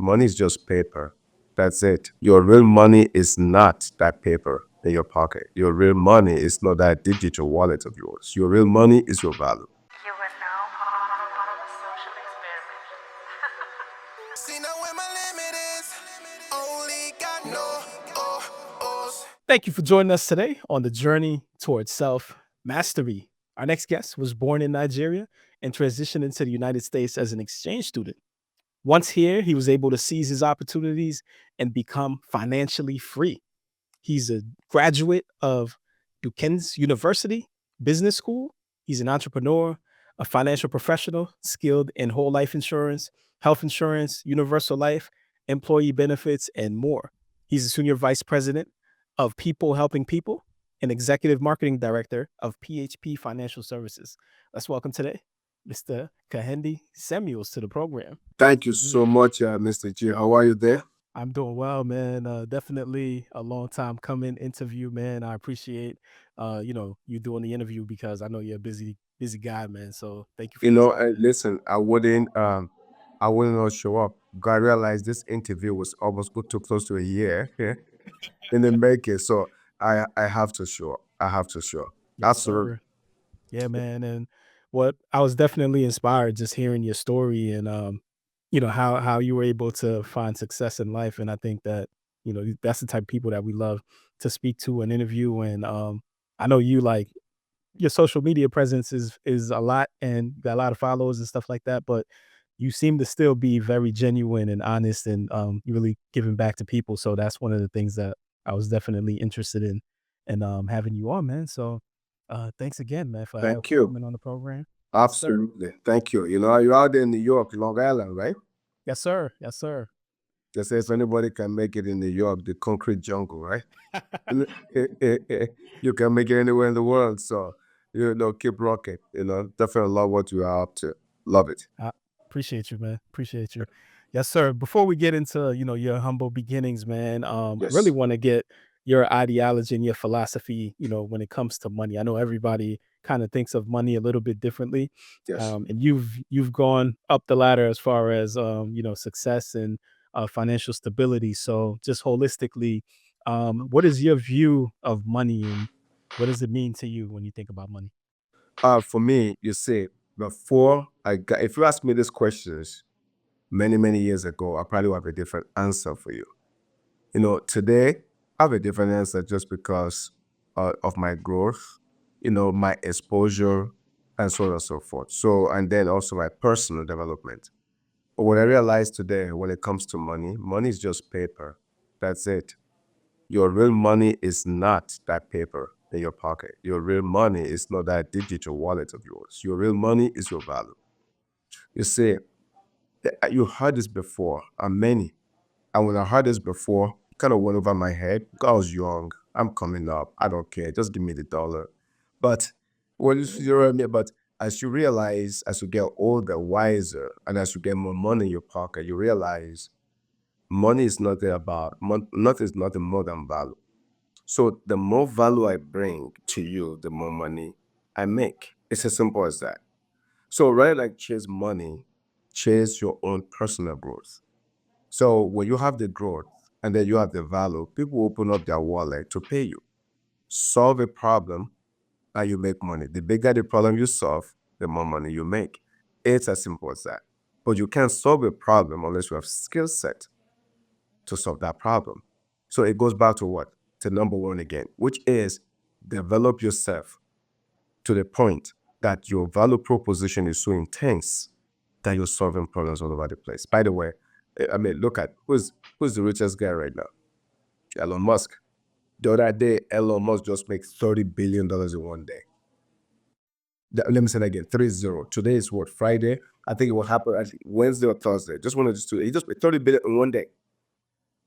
Money is just paper. That's it. Your real money is not that paper in your pocket. Your real money is not that digital wallet of yours. Your real money is your value. You are now part of a social experiment. See now where my limit is. Only got no ohs. Thank you for joining us today on the journey towards self mastery. Our next guest was born in Nigeria and transitioned into the United States as an exchange student. Once here, he was able to seize his opportunities and become financially free. He's a graduate of Duquesne's University Business School. He's an entrepreneur, a financial professional skilled in whole life insurance, health insurance, universal life, employee benefits, and more. He's a senior vice president of People Helping People and executive marketing director of PHP Financial Services. Let's welcome today Mr. Kehinde Samuels to the program. Thank you so much, Mr. G. How are you there? I'm doing well, man. Definitely a long time coming interview, man. I appreciate, you doing the interview because I know you're a busy guy, man. So thank you for the time. Listen, I wouldn't not show up. I realized this interview was almost good to close to a year in the making. So I have to show up. I have to show up. Yes, Absolutely. sir. Yeah, man. And what I was definitely inspired just hearing your story and how you were able to find success in life. And I think that, that's the type of people that we love to speak to and interview. And I know you like your social media presence is a lot and you got a lot of followers and stuff like that, but you seem to still be very genuine and honest and you really giving back to people. So that's one of the things that I was definitely interested in and having you on, man. So thanks again, man, for Thank you. coming on the program. Yes, sir. Absolutely. Thank you. You're out there in New York, Long Island, right? Yes, sir. Yes, sir. They say if anybody can make it in New York, the concrete jungle, right? You can make it anywhere in the world. So, keep rocking. Definitely love what you are up to. Love it. I appreciate you, man. Appreciate you. Yes, sir. Before we get into, your humble beginnings, man, really Yes. want to get your ideology and your philosophy, when it comes to money. I know everybody kind of thinks of money a little bit differently. Yes. And you've gone up the ladder as far as success and financial stability. So just holistically, what is your view of money and what does it mean to you when you think about money? For me, you see, if you ask me these questions many, many years ago, I probably would have a different answer for you. Today, I have a different answer just because of my growth, my exposure, and so on and so forth. So, and then also my personal development. But what I realized today when it comes to money, money is just paper. That's it. Your real money is not that paper in your pocket. Your real money is not that digital wallet of yours. Your real money is your value. You see, you heard this before, and many. And when I heard this before, it kind of went over my head. I was young. I'm coming up. I don't care. Just give me the dollar. But you know what I mean? But as you realize, as you get older, wiser, and as you get more money in your pocket, you realize money is not about nothing is nothing more than value. So the more value I bring to you, the more money I make. It's as simple as that. So rather than chase money, chase your own personal growth. So when you have the growth and then you have the value, people open up their wallet to pay you. Solve a problem and you make money. The bigger the problem you solve, the more money you make. It's as simple as that. But you can't solve a problem unless you have skill set to solve that problem. So it goes back to what? To number one again, which is develop yourself to the point that your value proposition is so intense that you're solving problems all over the place. By the way, I mean, look at who's the richest guy right now? Elon Musk. The other day, Elon Musk just made $30 billion in one day. Let me say that again, 30. Today is what, Friday? I think it will happen Wednesday or Thursday. Just one of these two. He just made 30 billion in one day.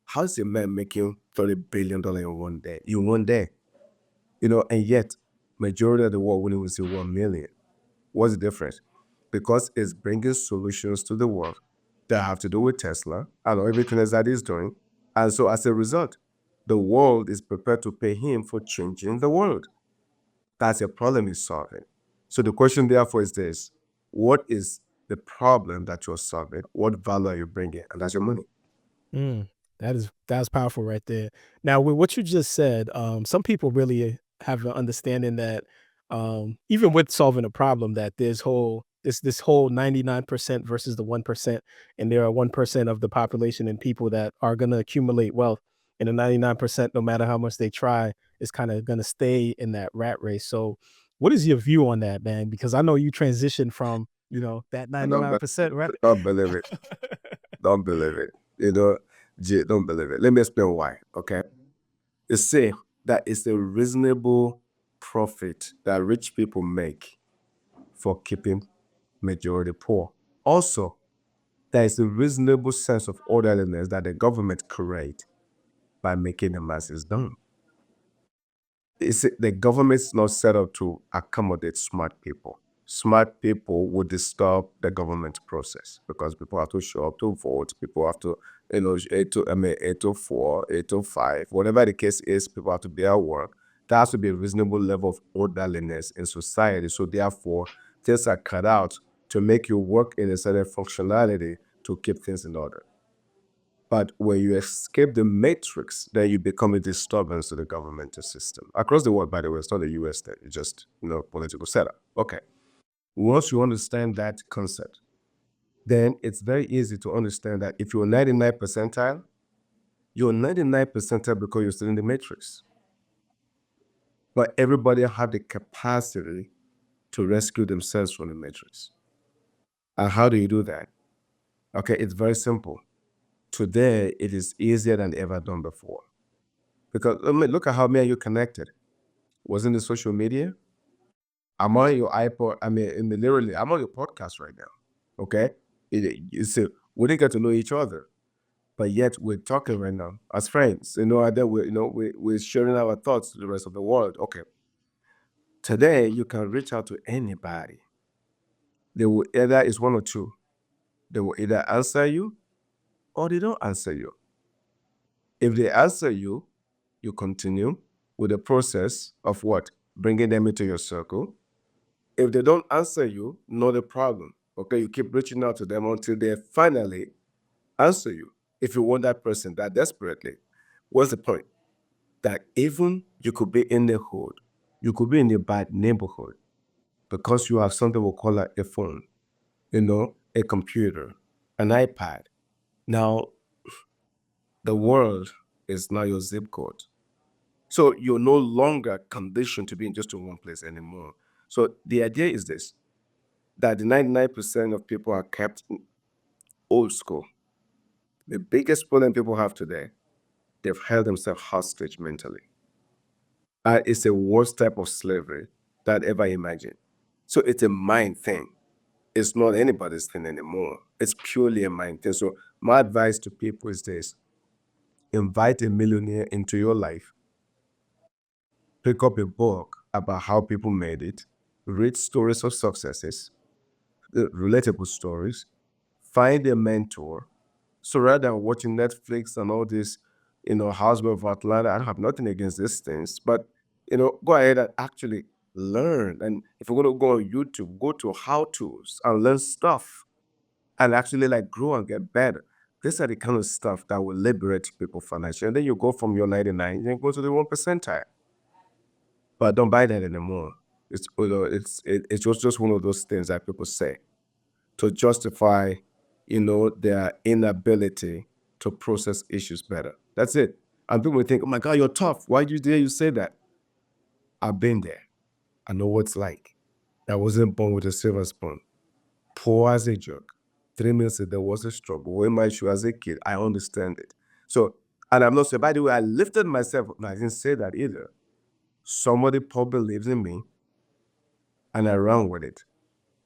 How is a man making $30 billion in one day? In one day. And yet, majority of the world will only see 1 million. What's the difference? Because it's bringing solutions to the world that have to do with Tesla and everything else that he's doing. And so as a result, the world is prepared to pay him for changing the world. That's a problem he's solving. So the question therefore is this: what is the problem that you're solving? What value are you bringing? And that's your money. Mm, that's powerful right there. Now, with what you just said, some people really have an understanding that even with solving a problem, that this whole 99% versus the 1%, and there are 1% of the population and people that are going to accumulate wealth, and the 99%, no matter how much they try, is kind of going to stay in that rat race. So, what is your view on that, man? Because I know you transitioned from that I don't, 99%, right? don't believe it. Don't believe it. You know, don't believe it. Let me explain why. Okay. You see, that is a reasonable profit that rich people make for keeping majority poor. Also, there is a reasonable sense of orderliness that the government create by making the masses dumb. The government's not set up to accommodate smart people. Smart people would disturb the government process because people have to show up to vote. People have to, 8 to 4, 8 to 5, whatever the case is, people have to be at work. There has to be a reasonable level of orderliness in society. So therefore, things are cut out to make you work in a certain functionality to keep things in order. But when you escape the matrix, then you become a disturbance to the governmental system. Across the world, by the way, it's not the US thing, it's just political setup. Okay. Once you understand that concept, then it's very easy to understand that if you're 99 percentile, you're 99 percentile because you're still in the matrix. But everybody have the capacity to rescue themselves from the matrix. And how do you do that? Okay, it's very simple. Today, it is easier than ever done before. Because look at how me and you connected. Wasn't it social media? I'm on your iPod. Literally, I'm on your podcast right now. Okay? You see, we didn't get to know each other, but yet we're talking right now as friends. And then we're sharing our thoughts to the rest of the world. Okay. Today, you can reach out to anybody. They will either, it's one or two. They will either answer you or they don't answer you. If they answer you, you continue with the process of what? Bringing them into your circle. If they don't answer you, not a problem. Okay, you keep reaching out to them until they finally answer you. If you want that person that desperately, what's the point? That even you could be in the hood, you could be in a bad neighborhood because you have something we call a phone, a computer, an iPad. Now, the world is now your zip code. So you're no longer conditioned to be in just in one place anymore. So the idea is this, that the 99% of people are kept old school. The biggest problem people have today, they've held themselves hostage mentally. And it's the worst type of slavery that ever imagined. So it's a mind thing. It's not anybody's thing anymore. It's purely a mind thing. So my advice to people is this: invite a millionaire into your life, pick up a book about how people made it, read stories of successes, relatable stories, find a mentor. So rather than watching Netflix and all this, Housewives of Atlanta, I don't have nothing against these things, but go ahead and actually learn. And if you're gonna go on YouTube, go to how-tos and learn stuff and actually like grow and get better. These are the kind of stuff that will liberate people financially. And then you go from your 99 and go to the 1%. But don't buy that anymore. It's just one of those things that people say to justify, their inability to process issues better. That's it. And people think, oh my God, you're tough. Why dare you say that? I've been there. I know what it's like. I wasn't born with a silver spoon. Poor as a joke. 3 meals a day was a struggle. Wearing my shoe as a kid, I understand it. So, and I'm not saying, by the way, I lifted myself. No, I didn't say that either. Somebody probably believes in me, and I ran with it.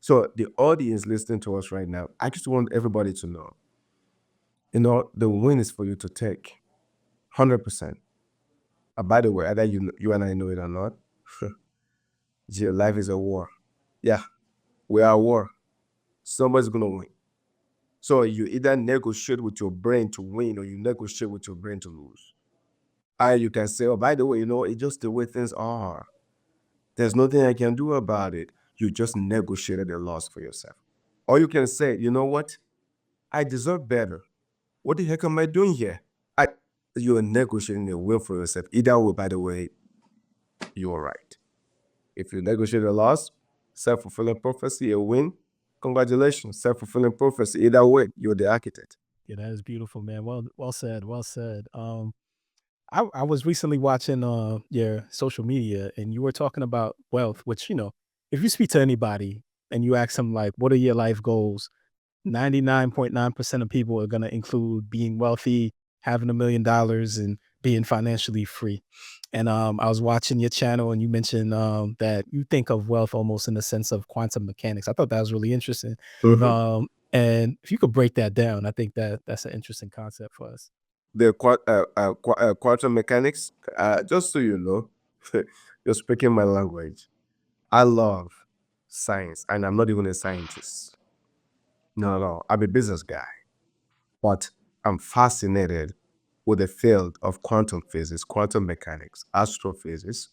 So the audience listening to us right now, I just want everybody to know, the win is for you to take, 100%. And by the way, either you and I know it or not, your life is a war. Yeah, we are at war. Somebody's gonna win. So you either negotiate with your brain to win or you negotiate with your brain to lose. And you can say, oh, by the way, it's just the way things are. There's nothing I can do about it. You just negotiated a loss for yourself. Or you can say, you know what? I deserve better. what the heck am I doing here? You're negotiating a will for yourself. Either way, by the way, you're right. If you negotiate a loss, self-fulfilling prophecy, a win, congratulations, self-fulfilling prophecy. Either way, you're the architect. Yeah, that is beautiful, man. Well said. Well said. I was recently watching your social media and you were talking about wealth, which, if you speak to anybody and you ask them like, what are your life goals? 99.9% of people are going to include being wealthy, having $1 million and being financially free. And I was watching your channel and you mentioned that you think of wealth almost in the sense of quantum mechanics. I thought that was really interesting. And if you could break that down, I think that's an interesting concept for us. The quantum mechanics, just so you know, you're speaking my language. I love science, and I'm not even a scientist. No, no, I'm a business guy. But I'm fascinated with the field of quantum physics, quantum mechanics, astrophysics,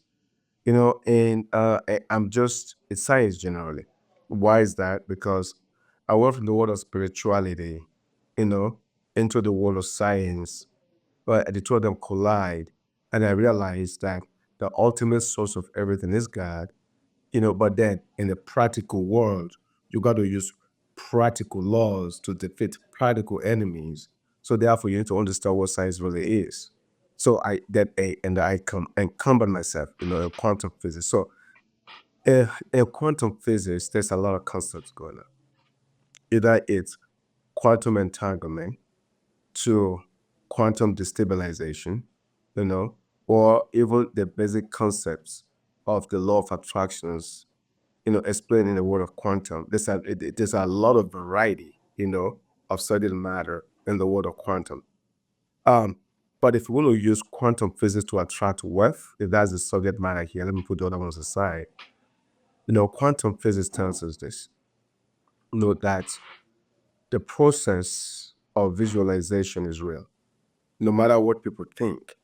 and I'm just, it's science generally. Why is that? Because I went from the world of spirituality, you know, into the world of science, but the two of them collide, and I realized that the ultimate source of everything is God, but then in the practical world, you got to use practical laws to defeat practical enemies. So therefore, you need to understand what science really is. So I encumbered myself, in quantum physics. So in quantum physics, there's a lot of concepts going on. Either it's quantum entanglement to quantum destabilization, or even the basic concepts of the law of attractions, explained in the world of quantum. There's a lot of variety, of studying matter in the world of quantum. But if we want to use quantum physics to attract wealth, if that's the subject matter here, let me put the other ones aside. Quantum physics tells us this, that the process of visualization is real. No matter what people think,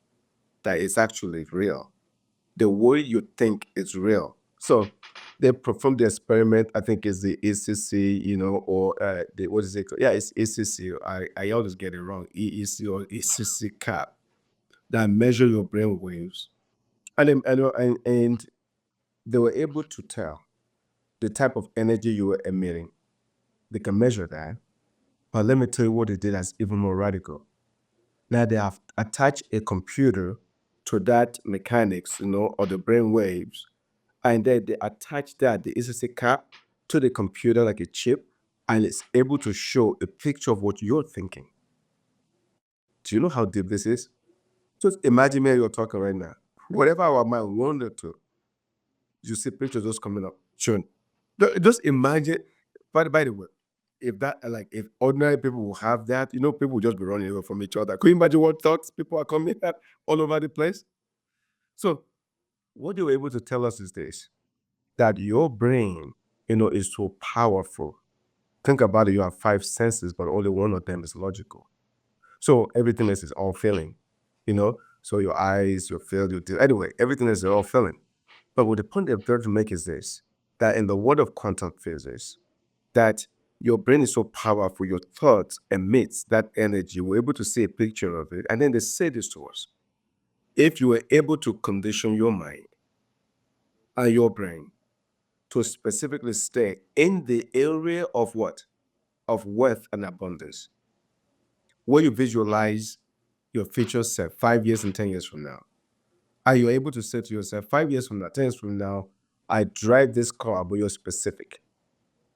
that it's actually real. The way you think is real. So they performed the experiment, I think it's the ECC, or what is it called? Yeah, it's ECC. I always get it wrong. EEC or ECC cap that measure your brain waves. And they were able to tell the type of energy you were emitting. They can measure that. But let me tell you what they did that's even more radical. Now they have attached a computer to that mechanics, or the brain waves, and then they attach that, the ECC cap, to the computer like a chip, and it's able to show a picture of what you're thinking. Do you know how deep this is? Just imagine me and you're talking right now. Whatever our mind wandered to, you see pictures just coming up. Sure. Just imagine, by the way, if ordinary people will have that, people will just be running away from each other. Can you imagine what thoughts people are coming at all over the place? So what they were able to tell us is this, that your brain, is so powerful. Think about it, you have 5 senses, but only one of them is logical. So everything else is all feeling, So your eyes, your feel, anyway, everything is all feeling. But what the point they're trying to make is this, that in the world of quantum physics, that your brain is so powerful, your thoughts emits that energy. We're able to see a picture of it. And then they say this to us. If you were able to condition your mind and your brain to specifically stay in the area of what? Of wealth and abundance, where you visualize your future self 5 years and 10 years from now, are you able to say to yourself, 5 years from now, 10 years from now, I drive this car, but you're specific.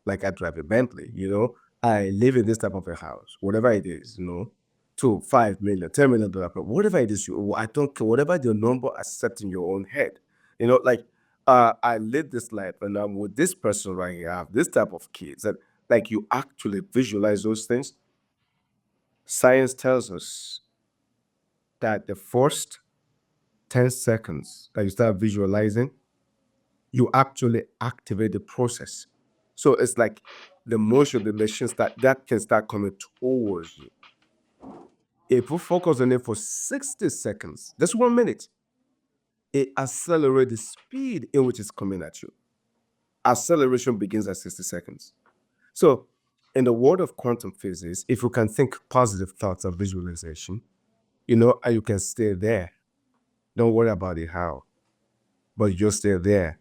Like I drive a Bentley, I live in this type of a house, whatever it is, 5 million, $10 million, but whatever it is, I don't care, whatever the number are set in your own head, like I live this life and I'm with this person right here, I have this type of kids, and like you actually visualize those things. Science tells us that the first 10 seconds that you start visualizing, you actually activate the process. So it's like the motion, the machines that can start coming towards you. If you focus on it for 60 seconds, just 1 minute, it accelerates the speed in which it's coming at you. Acceleration begins at 60 seconds. So In the world of quantum physics, if you can think positive thoughts of visualization, and you can stay there. Don't worry about it how, but you just stay there.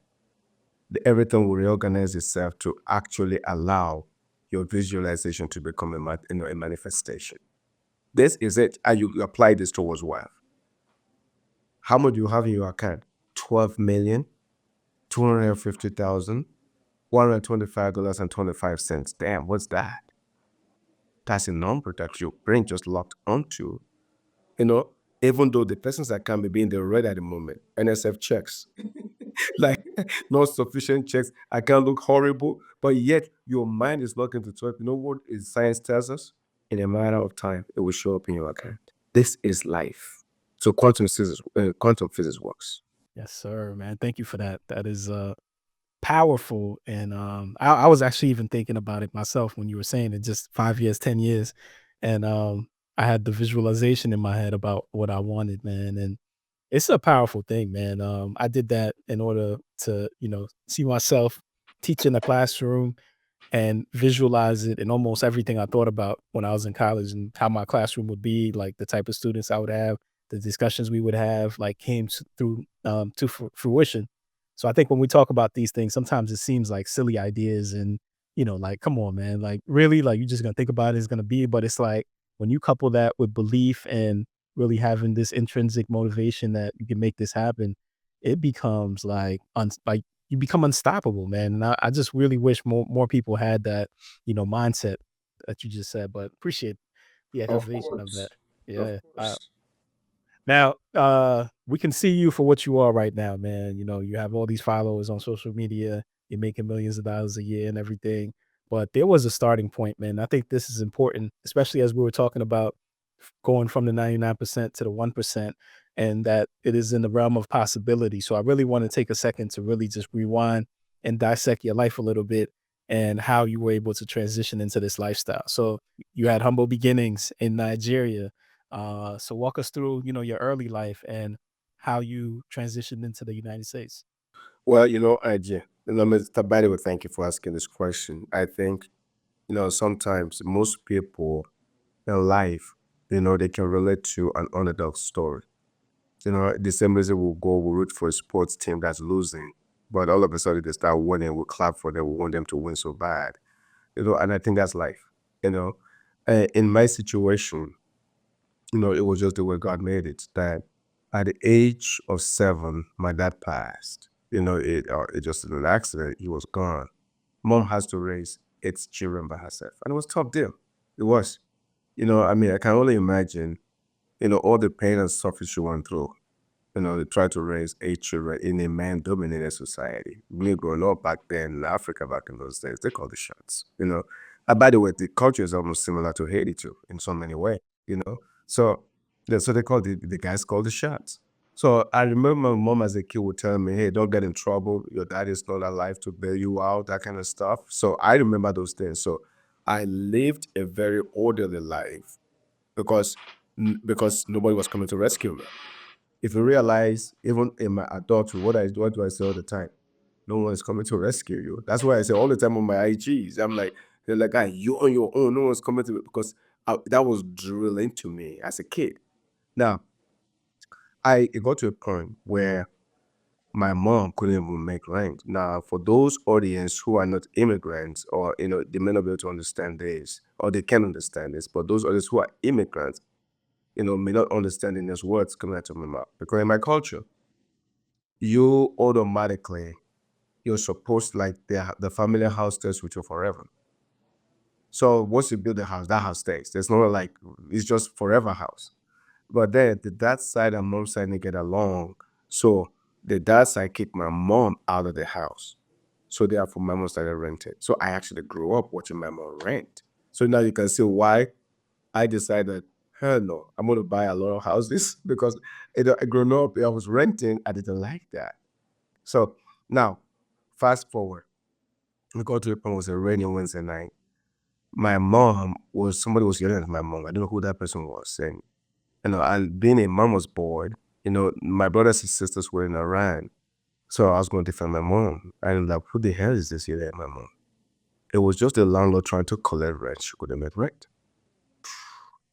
Everything will reorganize itself to actually allow your visualization to become a manifestation. This is it. And you apply this towards wealth. How much do you have in your account? 12,250,125.25. Damn, what's that? That's a number that your brain just locked onto. Even though the person's account may be in the red at the moment, NSF checks. Like, not sufficient checks. I can't look horrible, but yet your mind is locked into 12. You know what science tells us? In a matter of time, it will show up in your account. This is life. So quantum physics works. Yes, sir, man. Thank you for that. That is powerful. And I was actually even thinking about it myself when you were saying it, just 5 years, 10 years. And I had the visualization in my head about what I wanted, man. And it's a powerful thing, man. I did that in order to, see myself teach in the classroom and visualize it and almost everything I thought about when I was in college and how my classroom would be, like the type of students I would have, the discussions we would have, like came through to fruition. So I think when we talk about these things, sometimes it seems like silly ideas and, like, come on, man, like really, like you're just gonna think about it, it's gonna be, but it's like when you couple that with belief and really having this intrinsic motivation that you can make this happen, it becomes like like you become unstoppable, man. And I just really wish more people had that, mindset that you just said. But appreciate the Of elevation of that. course. Of Yeah. course. Now, we can see you for what you are right now, man. You have all these followers on social media. You're making millions of dollars a year and everything. But there was a starting point, man. I think this is important, especially as we were talking about going from the 99% to the 1%, and that it is in the realm of possibility. So I really want to take a second to really just rewind and dissect your life a little bit and how you were able to transition into this lifestyle. So you had humble beginnings in Nigeria. So walk us through, your early life and how you transitioned into the United States. Well, IJ, let me start by the way, thank you for asking this question. I think, sometimes most people in life, they can relate to an underdog story. The same reason we'll root for a sports team that's losing, but all of a sudden they start winning, we'll clap for them, we want them to win so bad. And I think that's life. In my situation, it was just the way God made it. That at the age of 7, my dad passed. It just in an accident, he was gone. Mom has to raise 8 children by herself, and it was a tough deal. It was. I can only imagine, all the pain and suffering she went through. They tried to raise 8 children in a man-dominated society. Me growing up back then in Africa, back in those days, they called the shots. And by the way, the culture is almost similar to Haiti too, in so many ways. So they called the guys called the shots. So I remember my mom as a kid would tell me, "Hey, don't get in trouble. Your dad is not alive to bail you out," that kind of stuff. So I remember those things. So I lived a very orderly life because nobody was coming to rescue me. If you realize, even in my adulthood, what do I say all the time? No one is coming to rescue you. That's why I say all the time on my IGs, I'm like, they're like, "Ah, you on your own. No one's coming to," because that was drilled into me as a kid. Now, it got to a point where my mom couldn't even make rent. Now, for those audience who are not immigrants, or they may not be able to understand this, or they can understand this, but those others who are immigrants, may not understand in these words coming out of my mouth. Because in my culture, you automatically, you're supposed, like, the family house stays with you forever. So once you build a house, that house stays. There's no, like, it's just forever house. But then the dad side and mom side didn't get along. So the dad side kicked my mom out of the house. So therefore my mom started renting. So I actually grew up watching my mom rent. So now you can see why I decided, hell no, I'm gonna buy a lot of houses because growing up, I was renting, I didn't like that. So now, fast forward, we got to a point, it was a rainy Wednesday night. Somebody was yelling at my mom. I don't know who that person was. And being a mama's boy, my brothers and sisters were in Iran. So I was going to defend my mom. And like, who the hell is this yelling at my mom? It was just the landlord trying to collect rent. She couldn't make rent.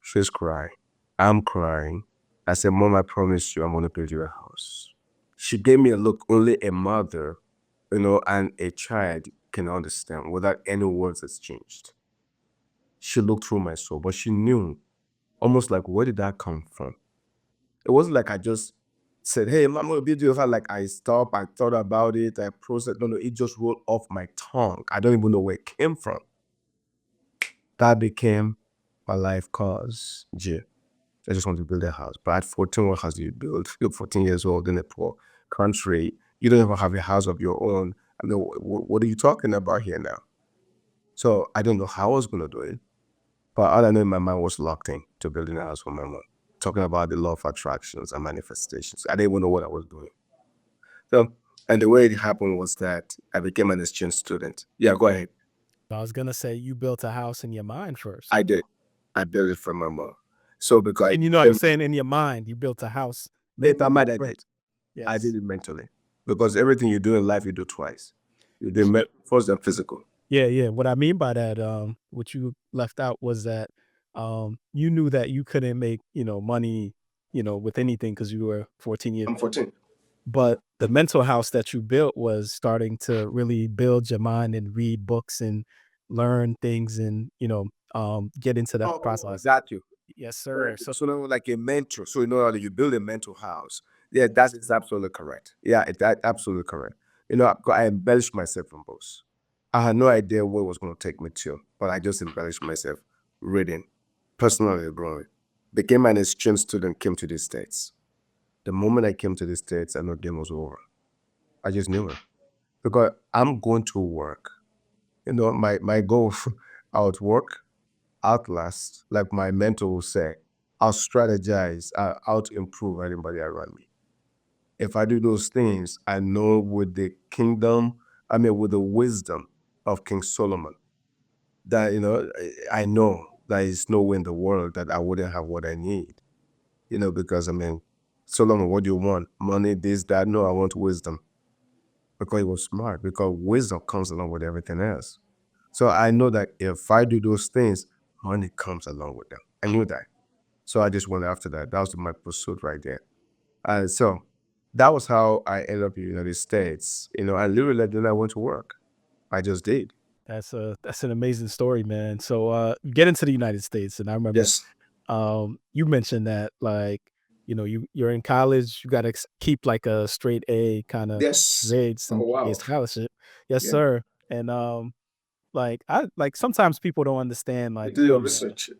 She's crying. I'm crying. I said, Mom, I promise you I'm going to build you a house. She gave me a look only a mother, and a child can understand without any words exchanged. She looked through my soul, but she knew, almost like, where did that come from? It wasn't like I just said, hey, I'm going to build you a house. Like I stopped, I thought about it, I processed. No, it just rolled off my tongue. I don't even know where it came from. That became my life cause. Yeah. I just want to build a house. But at 14, what house do you build? You're 14 years old in a poor country. You don't even have a house of your own. I mean, what are you talking about here now? So I don't know how I was going to do it. But all I know in my mind was locked in to building a house for my mom. Talking about the law of attractions and manifestations. I didn't even know what I was doing. So, and the way it happened was that I became an exchange student. Yeah, go ahead. I was gonna say you built a house in your mind first. I did. I built it for my mom. So because And I'm saying in your mind, you built a house. later, I did. Right. I Yes. did it mentally. Because everything you do in life, you do twice. You do first and physical. Yeah. What I mean by that, what you left out was that you knew that you couldn't make, money, with anything because you were 14 years. I'm 14. But the mental house that you built was starting to really build your mind and read books and learn things and, get into that process. Got you. Yes, sir. So now, like a mentor. So you build a mental house. Yeah, that is absolutely correct. Yeah, that's absolutely correct. I embellished myself from both. I had no idea where it was going to take me to, but I just embellished myself, reading, personally growing. Became an exchange student, came to the States. The moment I came to the States, I knew the game was over. I just knew it. Because I'm going to work. My goal, I'll work, outlast, like my mentor will say, I'll strategize, how to improve anybody around me. If I do those things, I know with the with the wisdom of King Solomon, that, I know there is no way in the world that I wouldn't have what I need. Because Solomon, what do you want? Money, this, that? No, I want wisdom. Because he was smart, because wisdom comes along with everything else. So I know that if I do those things, money comes along with them. I knew that. So I just went after that. That was my pursuit right there. So that was how I ended up in the United States. And literally then I went to work. I just did. That's an amazing story, man. So you get into the United States, and I remember you mentioned that like you're in college, you got to keep like a straight A kind of Yes. grades and Oh, wow. a scholarship. Yes, Yeah. sir. And like sometimes people don't understand You like do your research.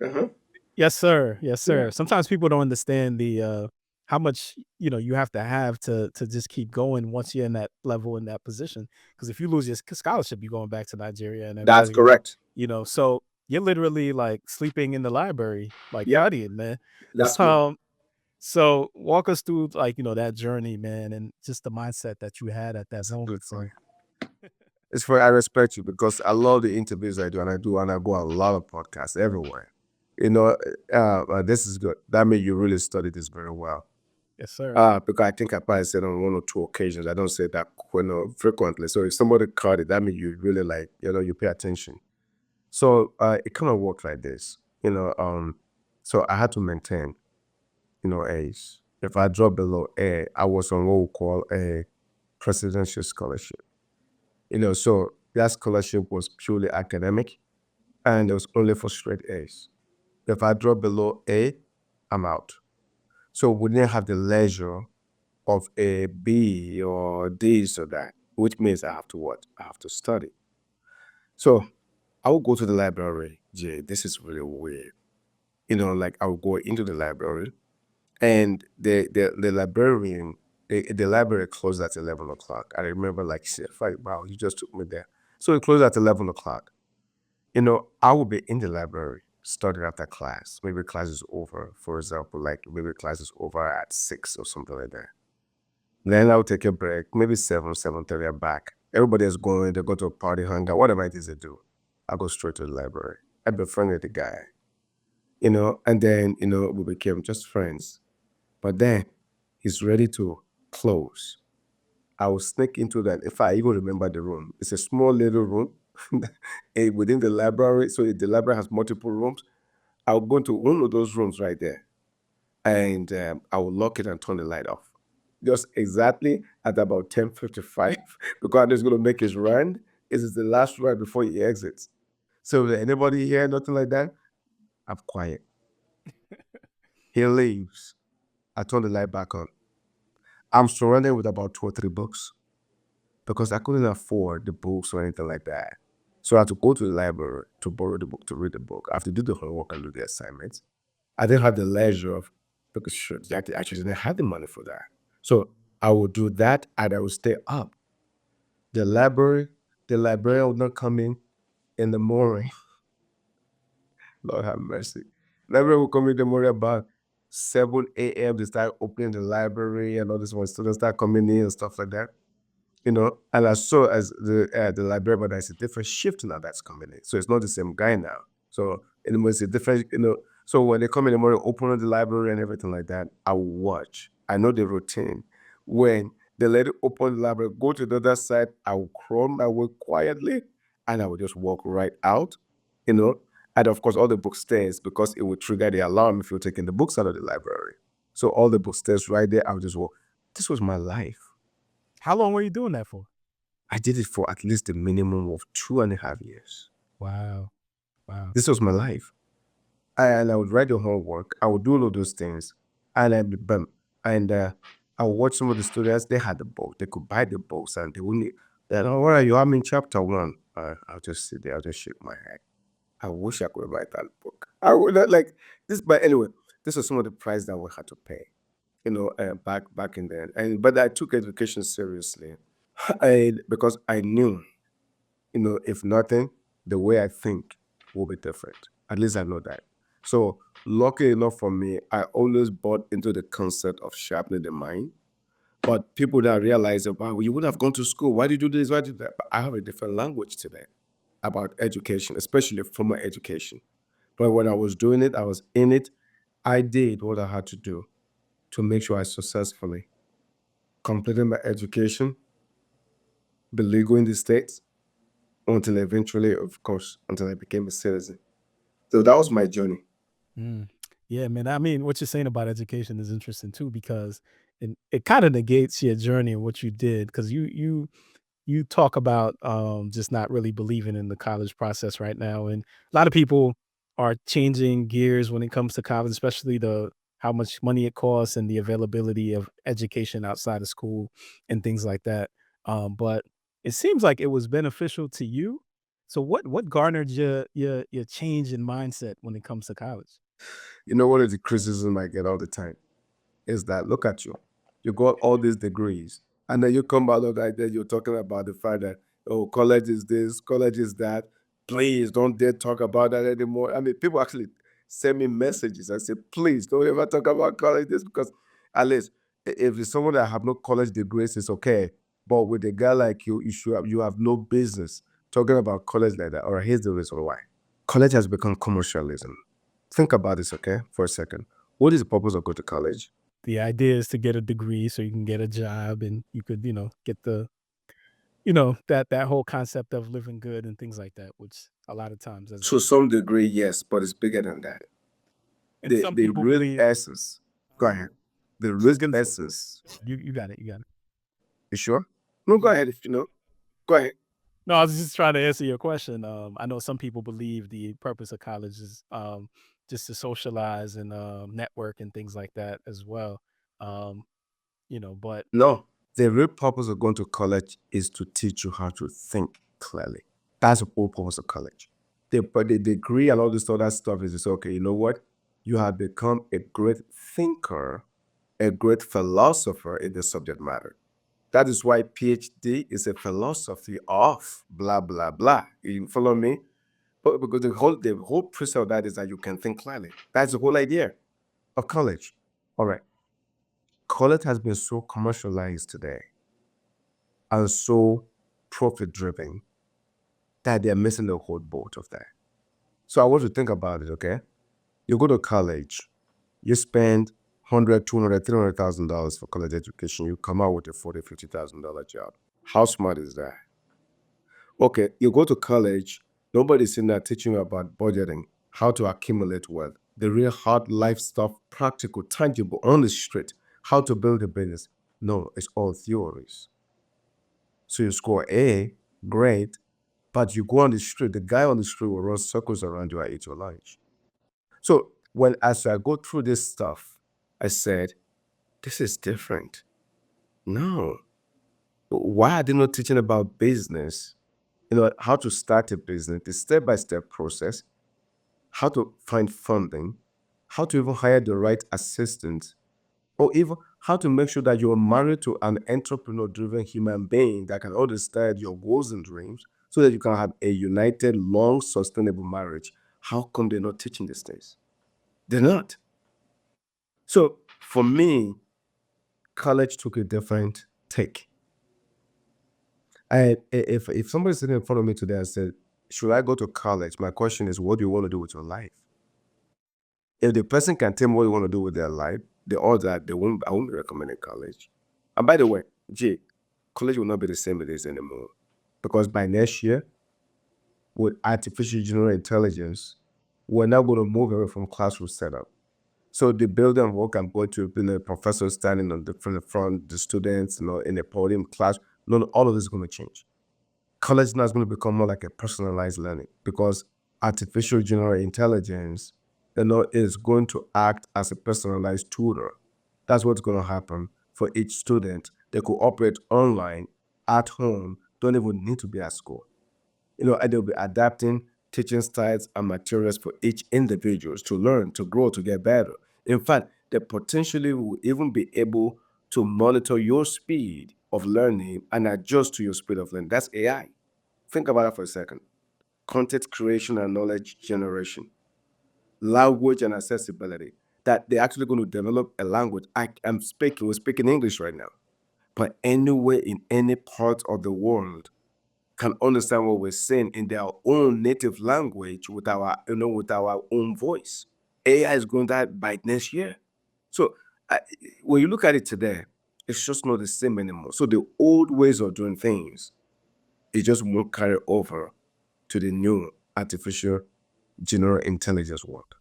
yes, sir. Yes, sir. Yeah. Sometimes people don't understand the how much you have to just keep going once you're in that level in that position. Because if you lose your scholarship, you're going back to Nigeria and That's everything. correct. So you're literally like sleeping in the library, like Yeah. studying, man. That's good. So walk us through like that journey, man, and just the mindset that you had at that moment. Good for you. It's for I respect you because I love the interviews I do, and I go on a lot of podcasts everywhere. This is good. That means you really studied this very well. Yes, sir. Because I think I probably said on one or two occasions. I don't say that frequently. So if somebody caught it, that means you really you pay attention. So it kind of worked like this. So I had to maintain, A's. If I dropped below A, I was on what we call a presidential scholarship. So that scholarship was purely academic, and it was only for straight A's. If I drop below A, I'm out. So we didn't have the leisure of a B or this or that, which means I have to what? I have to study. So I will go to the library. Jay, this is really weird. Like I will go into the library, and the librarian, the library closed at 11 o'clock. I remember like, wow, you just took me there. So it closed at 11 o'clock. I will be in the library studying after class. Maybe class is over, for example, like maybe class is over at 6 or something like that. Then I'll take a break, maybe 7:30, I'm back. Everybody is going, they go to a party, hang out, whatever it is they do. I go straight to the library. I befriended the guy, and then, we became just friends. But then he's ready to close. I will sneak into that. If I even remember the room, it's a small little room, within the library. So the library has multiple rooms. I'll go into one of those rooms right there, and I will lock it and turn the light off. Just exactly at about 10:55, because I'm just going to make his run. This is the last run before he exits. So anybody here, nothing like that? I'm quiet. He leaves. I turn the light back on. I'm surrounded with about 2 or 3 books because I couldn't afford the books or anything like that. So I had to go to the library to borrow the book, to read the book. I have to do the homework and do the assignments. I didn't have the leisure of, because sure, I actually didn't have the money for that. So I would do that and I would stay up. The librarian would not come in the morning. Lord have mercy. Library will come in the morning about 7 a.m. They start opening the library and all this one. Students start coming in and stuff like that. And as so as the librarian, but it's a different shift now that's coming in. So it's not the same guy now. So it's a different, so when they come in the morning, open up the library and everything like that, I will watch. I know the routine. When the lady open the library, go to the other side, I will crawl my way quietly and I will just walk right out, And of course, all the books stays because it will trigger the alarm if you're taking the books out of the library. So all the books stays right there. I will just walk. This was my life. How long were you doing that for? I did it for at least a minimum of 2.5 years. Wow. This was my life. And I would write the homework. I would do all of those things. And I would watch some of the students. They had the book. They could buy the books and they wouldn't. Oh, where are you? I'm in chapter 1. I'll just sit there. I'll just shake my head. I wish I could write that book. I would not like this. But anyway, this was some of the price that we had to pay, back in then. But I took education seriously. Because I knew, if nothing, the way I think will be different. At least I know that. So lucky enough for me, I always bought into the concept of sharpening the mind. But people that realize, wow, you would have gone to school. Why did you do this? Why did you do that? But I have a different language today about education, especially formal education. But when I was doing it, I was in it. I did what I had to do to make sure I successfully completed my education, be legal in the States, until eventually, of course, until I became a citizen. So that was my journey. Yeah, man. I mean, what you're saying about education is interesting too, because it kind of negates your journey and what you did, because you talk about just not really believing in the college process right now, and a lot of people are changing gears when it comes to college, especially the how much money it costs and the availability of education outside of school and things like that. But it seems like it was beneficial to you. So what garnered your change in mindset when it comes to college? One of the criticism I get all the time is that, look at you. You got all these degrees. And then you come out of that, then you're talking about the fact that, oh, college is this, college is that. Please don't dare talk about that anymore. I mean, people actually send me messages. I say, please don't ever talk about college this, because at least if it's someone that have no college degrees, it's okay. But with a guy like you, you have no business talking about college like that. All right, here's the reason why. College has become commercialism. Think about this, okay, for a second. What is the purpose of going to college? The idea is to get a degree so you can get a job and you could, get the, that whole concept of living good and things like that, which a lot of times doesn't. To some degree, yes, but it's bigger than that. And The some the people real believe. essence. Go ahead. The I real was gonna say, essence. you got it, you got it. You sure? No, go ahead if you know. Go ahead. No, I was just trying to answer your question. I know some people believe the purpose of college is just to socialize and network and things like that as well. Um, but No. The real purpose of going to college is to teach you how to think clearly. That's the whole purpose of college. But the degree and all this other stuff is just, okay, you know what? You have become a great thinker, a great philosopher in the subject matter. That is why PhD is a philosophy of blah blah blah. You follow me? But because the whole premise of that is that you can think clearly. That's the whole idea of college. All right. College has been so commercialized today and so profit driven that they're missing the whole boat of that. So I want you to think about it, okay? You go to college, you spend $100,000, $200,000, $300,000 for college education, you come out with a $40,000, $50,000 job. How smart is that? Okay, you go to college, nobody's sitting there teaching you about budgeting, how to accumulate wealth, the real hard life stuff, practical, tangible, on the street, how to build a business. No, it's all theories. So you score A, great, but you go on the street, the guy on the street will run circles around you and eat your lunch. So as I go through this stuff, I said, this is different. No. Why are they not teaching about business? How to start a business, the step-by-step process, how to find funding, how to even hire the right assistant, or even how to make sure that you're married to an entrepreneur-driven human being that can understand your goals and dreams so that you can have a united, long, sustainable marriage. How come they're not teaching these things? They're not. So for me, college took a different take. If somebody's sitting in front of me today and said, should I go to college? My question is, what do you want to do with your life? If the person can tell me what they want to do with their life, the odds are I won't be recommending college. And by the way, college will not be the same as it is anymore. Because by next year, with artificial general intelligence, we're now going to move away from classroom setup. So the building and work I'm going to, a professor standing on the front, the students, in a podium class, all of this is going to change. College now is going to become more like a personalized learning because artificial general intelligence, is going to act as a personalized tutor. That's what's going to happen for each student. They could operate online, at home, don't even need to be at school. And they'll be adapting teaching styles and materials for each individual to learn, to grow, to get better. In fact, they potentially will even be able to monitor your speed of learning and adjust to your speed of learning. That's AI. Think about that for a second. Content creation and knowledge generation, language and accessibility. That they're actually going to develop a language. We're speaking English right now, but anywhere in any part of the world can understand what we're saying in their own native language with our own voice. AI is going that by next year. So when you look at it today, it's just not the same anymore. So the old ways of doing things, it just won't carry over to the new artificial general intelligence world.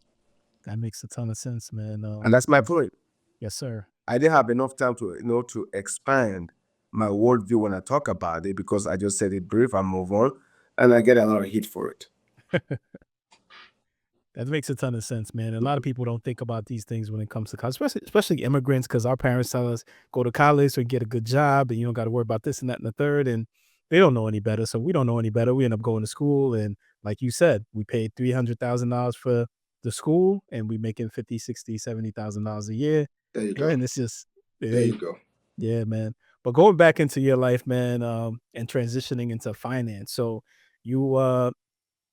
That makes a ton of sense, man. And that's my point. Yes, sir. I didn't have enough time to expand my worldview when I talk about it because I just said it brief and move on, and I get a lot of heat for it. That makes a ton of sense, man. A lot of people don't think about these things when it comes to college, especially immigrants, because our parents tell us go to college or get a good job, and you don't got to worry about this and that and the third. And they don't know any better, so we don't know any better. We end up going to school, and like you said, we paid $300,000 for the school, and we making 50, 60, $70,000 a year. There you Right? And it's just, There you go. yeah, man. But going back into your life, man, and transitioning into finance. So you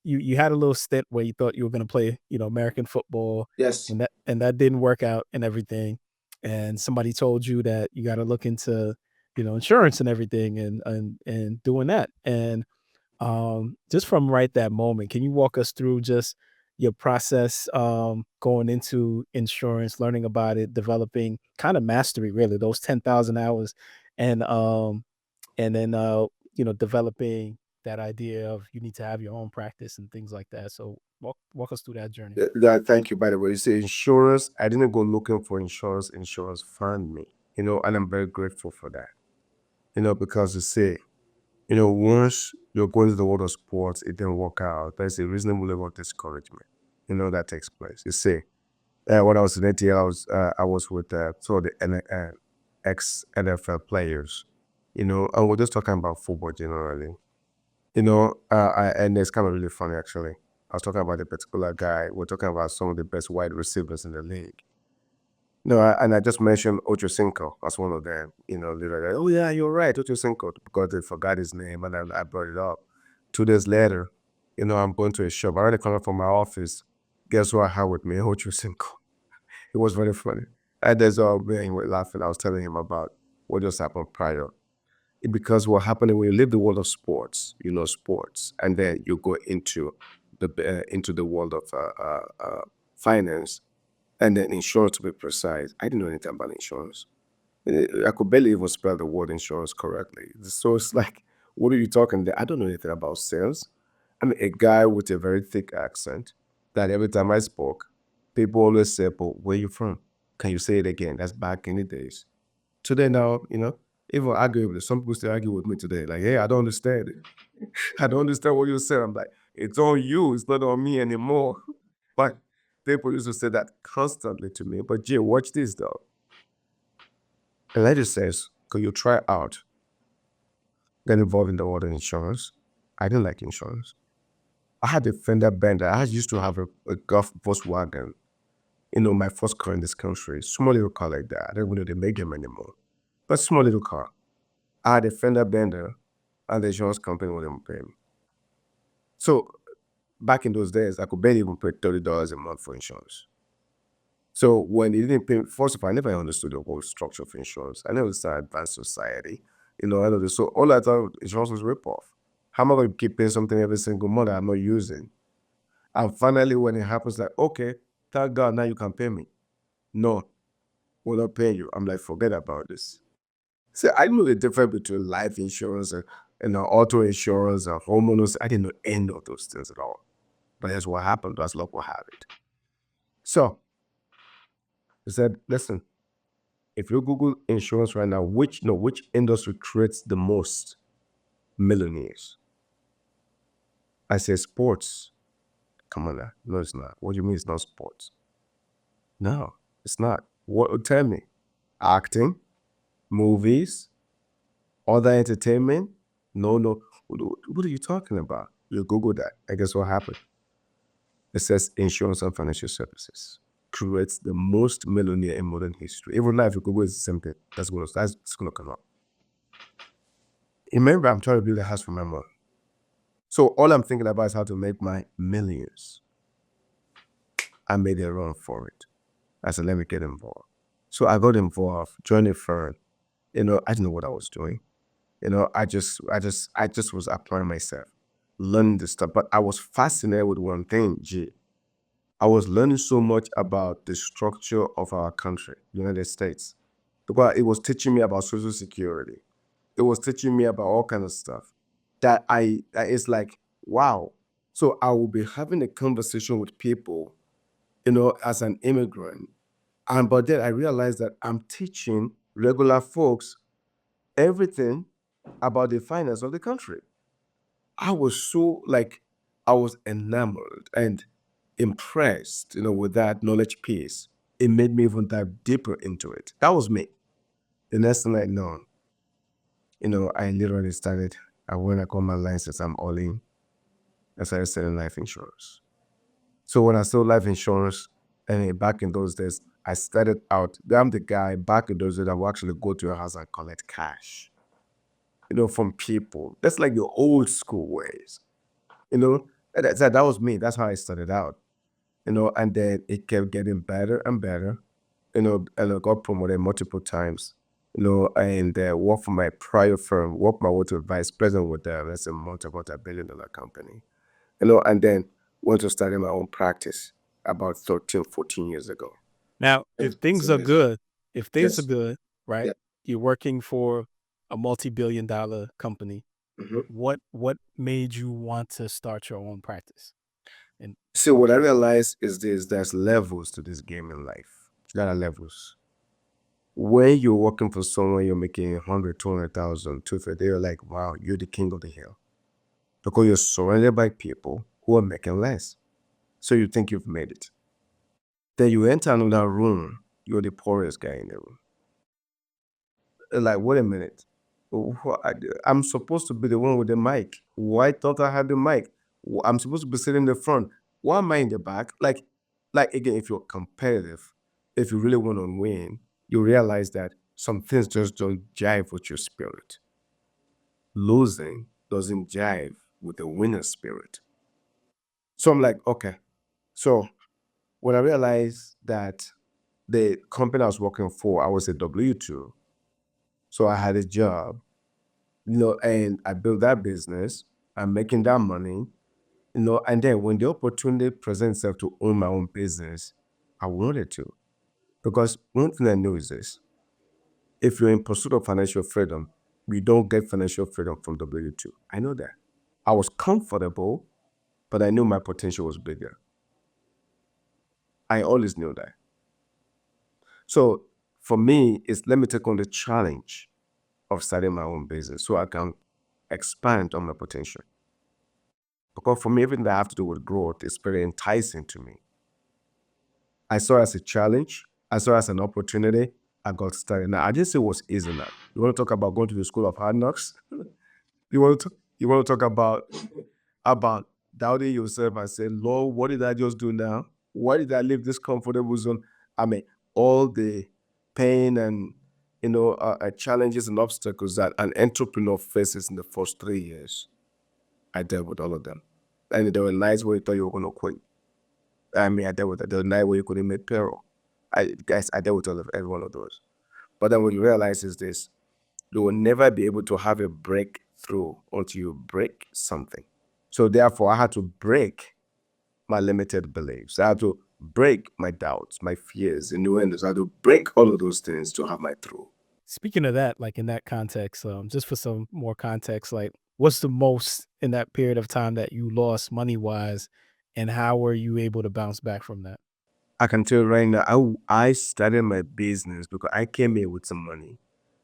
you had a little stint where you thought you were going to play, American football, Yes. and that didn't work out and everything. And somebody told you that you got to look into, insurance and everything, and doing that. And just from right that moment, can you walk us through just your process, going into insurance, learning about it, developing kind of mastery, really, those 10,000 hours, and then developing that idea of you need to have your own practice and things like that. So walk us through that journey. Thank you, by the way. You say insurance. I didn't go looking for insurance. Insurance found me, and I'm very grateful for that. Because you say, once you're going to the world of sports, it didn't work out. There's a reasonable level of discouragement, that takes place. You see, when I was in ATL, I was with some of the ex NFL players, and we're just talking about football generally. And it's kind of really funny actually. I was talking about a particular guy. We're talking about some of the best wide receivers in the league. And I just mentioned Ocho Cinco as one of them. They're like, oh yeah, you're right, Ocho Cinco, because they forgot his name, and I brought it up. 2 days later, I'm going to a shop. I already come up from my office. Guess who I had with me? Ocho Cinco. It was very funny. And there's me and we're laughing. I was telling him about what just happened prior. Because what happened when you leave the world of sports, sports, and then you go into the world of finance, and then insurance, to be precise. I didn't know anything about insurance. I could barely even spell the word insurance correctly. So it's like, What are you talking there? I don't know anything about sales. I'm a guy with a very thick accent that every time I spoke, people always say, but where you from? Can you say it again? That's back in the days. Today now, even argue with some people still argue with me today. Like, hey, I don't understand it. I don't understand what you said. I'm like, it's on you. It's not on me anymore. But people used to say that constantly to me. But Jay, watch this though. The lady says, could you try out get involved in the world of insurance? I didn't like insurance. I had a fender bender. I used to have a Golf Volkswagen, my first car in this country. Small little car like that. I don't even know they make them anymore. But small little car. I had a fender bender and the insurance company wouldn't pay me. So back in those days, I could barely even pay $30 a month for insurance. So when they didn't pay, first of all, I never understood the whole structure of insurance. I never understood advanced society. I know this. So all I thought insurance was rip-off. How am I going to keep paying something every single month that I'm not using? And finally, when it happens, like, okay, thank God, now you can pay me. No, we're not paying you. I'm like, forget about this. See, I know the difference between life insurance and auto insurance and homeowners. I didn't know any of those things at all. But that's what happened. That's luck will have it. So I said, listen, if you Google insurance right now, which industry creates the most millionaires? I say sports. Come on now. No, it's not. What do you mean it's not sports? No, it's not. What? Tell me. Acting, movies, other entertainment? No. What are you talking about? You Google that. I guess what happened? It says insurance and financial services creates the most millionaire in modern history. Even now, if you Google it's something, that's gonna come up. Remember, I'm trying to build a house for my mom. So all I'm thinking about is how to make my millions. I made a run for it. I said, let me get involved. So I got involved, joined a firm. I didn't know what I was doing. I just was applying myself, learning this stuff. But I was fascinated with one thing, G. I was learning so much about the structure of our country, United States, because it was teaching me about Social Security. It was teaching me about all kinds of stuff that it's like, wow. So I will be having a conversation with people, as an immigrant. But then I realized that I'm teaching regular folks everything about the finance of the country. I was so I was enamored and impressed, with that knowledge piece. It made me even dive deeper into it. That was me. The next thing I know, I literally started. When I got my license, I'm all in. I started selling life insurance. So when I sold life insurance, and back in those days, I started out. I'm the guy back in those days that will actually go to your house and collect cash, from people. That's like the old school ways. That was me. That's how I started out. And then it kept getting better and better. And I got promoted multiple times. And worked for my prior firm, worked my way to vice president with them. That's a multi-billion-dollar company. And then went to start my own practice about 13, 14 years ago. Now, if things are good, Yes. right? Yeah. You're working for a multi-billion-dollar company. Mhm. What made you want to start your own practice? And So what I realized is there's levels to this game in life. There are levels. When you're working for someone, you're making 100, 200,000, 250, they're like, wow, you're the king of the hill. Because you're surrounded by people who are making less. So you think you've made it. Then you enter another room, you're the poorest guy in the room. Like, wait a minute. I'm supposed to be the one with the mic. Why don't I have the mic? I'm supposed to be sitting in the front. Why am I in the back? Like again, if you're competitive, if you really want to win, you realize that some things just don't jive with your spirit. Losing doesn't jive with the winner spirit. So I'm like, okay. So when I realized that the company I was working for, I was a W-2. So I had a job, and I built that business. I'm making that money, and then when the opportunity presents itself to own my own business, I wanted to. Because one thing I know is this: if you're in pursuit of financial freedom, We don't get financial freedom from W-2. I know that. I was comfortable, but I knew my potential was bigger. I always knew that. So for me, it's let me take on the challenge of starting my own business so I can expand on my potential. Because for me, everything that I have to do with growth is very enticing to me. I saw it as a challenge. I saw it as an opportunity. I got started. Now, I didn't say it was easy now. You want to talk about going to the school of hard knocks? You want to talk about doubting yourself and say, Lord, what did I just do now? Why did I leave this comfortable zone? I mean, all the pain and challenges and obstacles that an entrepreneur faces in the first 3 years. I dealt with all of them. And there were nights where you thought you were going to quit. I mean, I dealt with that. There were nights where you couldn't make payroll. I dealt with every one of those. But then what you realize is this: you will never be able to have a breakthrough until you break something. So therefore, I had to break my limited beliefs. I had to break my doubts, my fears, innuendos. I had to break all of those things to have my through. Speaking of that, like in that context, just for some more context, like what's the most in that period of time that you lost money wise, and how were you able to bounce back from that? I can tell you right now, I started my business because I came here with some money.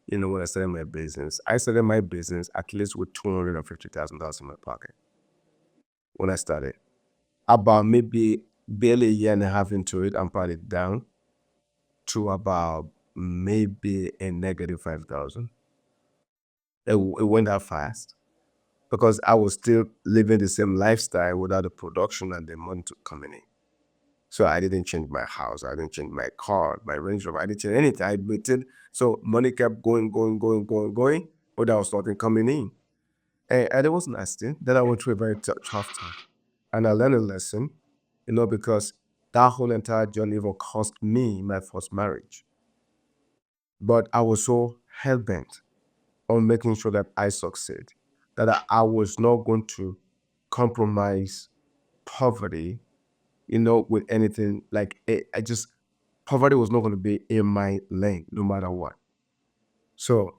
When I started my business, I started my business at least with $250,000 in my pocket when I started. About maybe barely a year and a half into it, I'm probably down to about maybe a negative 5,000. It went that fast because I was still living the same lifestyle without the production and the money coming in. So I didn't change my house. I didn't change my car, my Range Rover. I didn't change anything. I waited. So money kept going, but there was nothing coming in. And it was nasty. Then I went through a very tough time. And I learned a lesson, because that whole entire journey even cost me my first marriage. But I was so hell-bent on making sure that I succeed, that I was not going to compromise poverty, with anything. Like, poverty was not going to be in my lane no matter what. So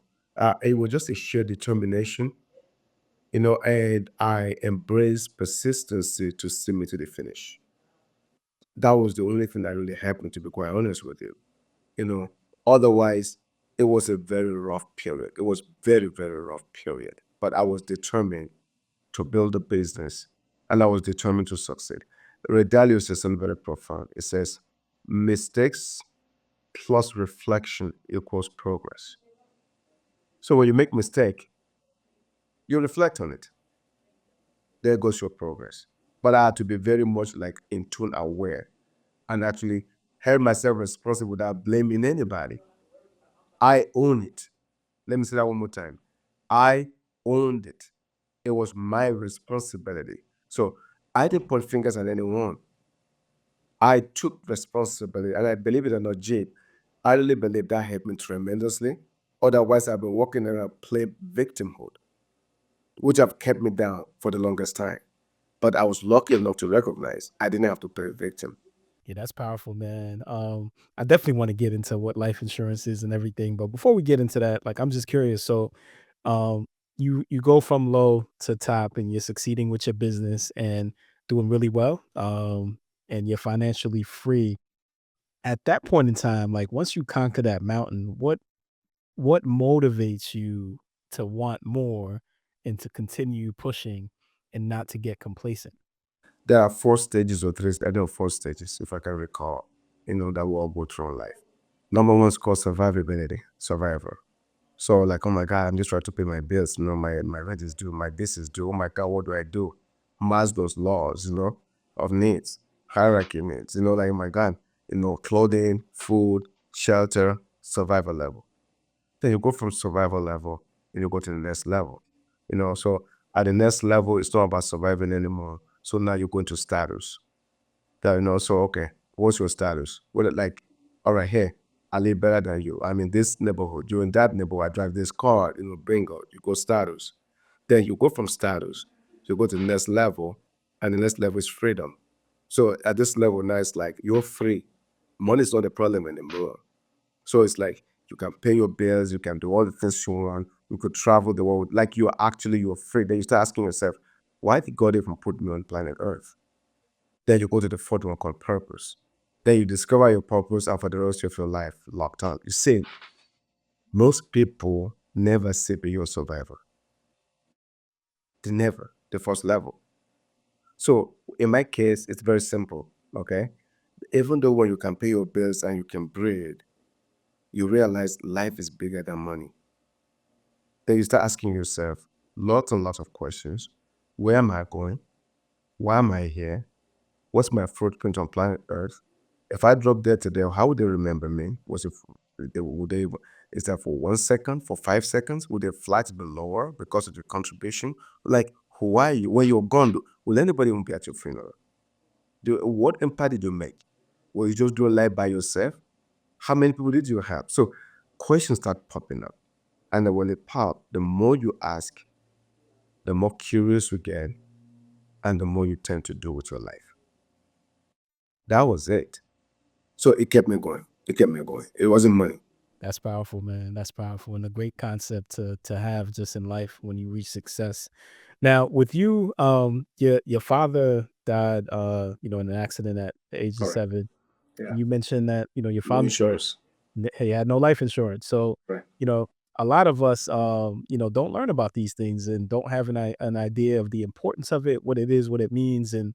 it was just a sheer determination, and I embraced persistency to see me to the finish. That was the only thing that really happened, to be quite honest with you. Otherwise, it was a very rough period. It was very, very rough period. But I was determined to build a business, and I was determined to succeed. Ray Dalio says something very profound. It says, mistakes plus reflection equals progress. So when you make mistake, you reflect on it. There goes your progress. But I had to be very much like in tune aware and actually held myself responsible without blaming anybody. I own it. Let me say that one more time. I owned it. It was my responsibility. So I didn't point fingers at anyone. I took responsibility, and I believe it or not, Jade, I really believe that helped me tremendously. Otherwise, I've been walking around playing victimhood, which have kept me down for the longest time. But I was lucky enough to recognize I didn't have to play victim. Yeah, that's powerful, man. I definitely want to get into what life insurance is and everything, but before we get into that, like I'm just curious. So, um, you go from low to top, and you're succeeding with your business and doing really well, and you're financially free. At that point in time, like once you conquer that mountain, what motivates you to want more and to continue pushing and not to get complacent? There are 4 stages or three, I know 4 stages, if I can recall, that we all go through in life. Number one is called survivability, survivor. So like, oh my God, I'm just trying to pay my bills. My rent is due, my this is due. Oh my God, what do I do? Maslow's laws, of needs, hierarchy needs. Like, oh my God, clothing, food, shelter, survival level. Then you go from survival level and you go to the next level. So at the next level, it's not about surviving anymore. So now you're going to status. That so okay, what's your status? What like, all right, hey, I live better than you. I'm in this neighborhood. You're in that neighborhood. I drive this car. Bingo. You go status. Then you go from status. You go to the next level, and the next level is freedom. So at this level now, it's like you're free. Money is not a problem anymore. So it's like you can pay your bills, you can do all the things you want, You could travel the world like you're free. Then you start asking yourself, why did God even put me on planet Earth? Then you go to the fourth one called purpose. Then you discover your purpose, and for the rest of your life, locked on. You see, most people never see beyond survival. They never, the first level. So in my case, it's very simple, okay? Even though when you can pay your bills and you can breathe, you realize life is bigger than money. Then you start asking yourself lots and lots of questions. Where am I going? Why am I here? What's my footprint on planet Earth? If I drop dead today, how would they remember me? Is that for 1 second, for 5 seconds? Would their flights be lower because of your contribution? Like, who are you? When you're gone, will anybody even be at your funeral? What impact did you make? Were you just doing life by yourself? How many people did you help? So questions start popping up. And then when they pop, the more you ask, the more curious you get, and the more you tend to do with your life. That was it. So it kept me going. It kept me going. It wasn't money. That's powerful, man. That's powerful and a great concept to have just in life when you reach success. Now, with you, your father died, in an accident at the age of Correct. 7. Yeah. You mentioned that, your No father insurance. he had no life insurance. So, Right. a lot of us, don't learn about these things and don't have an idea of the importance of it, what it is, what it means, and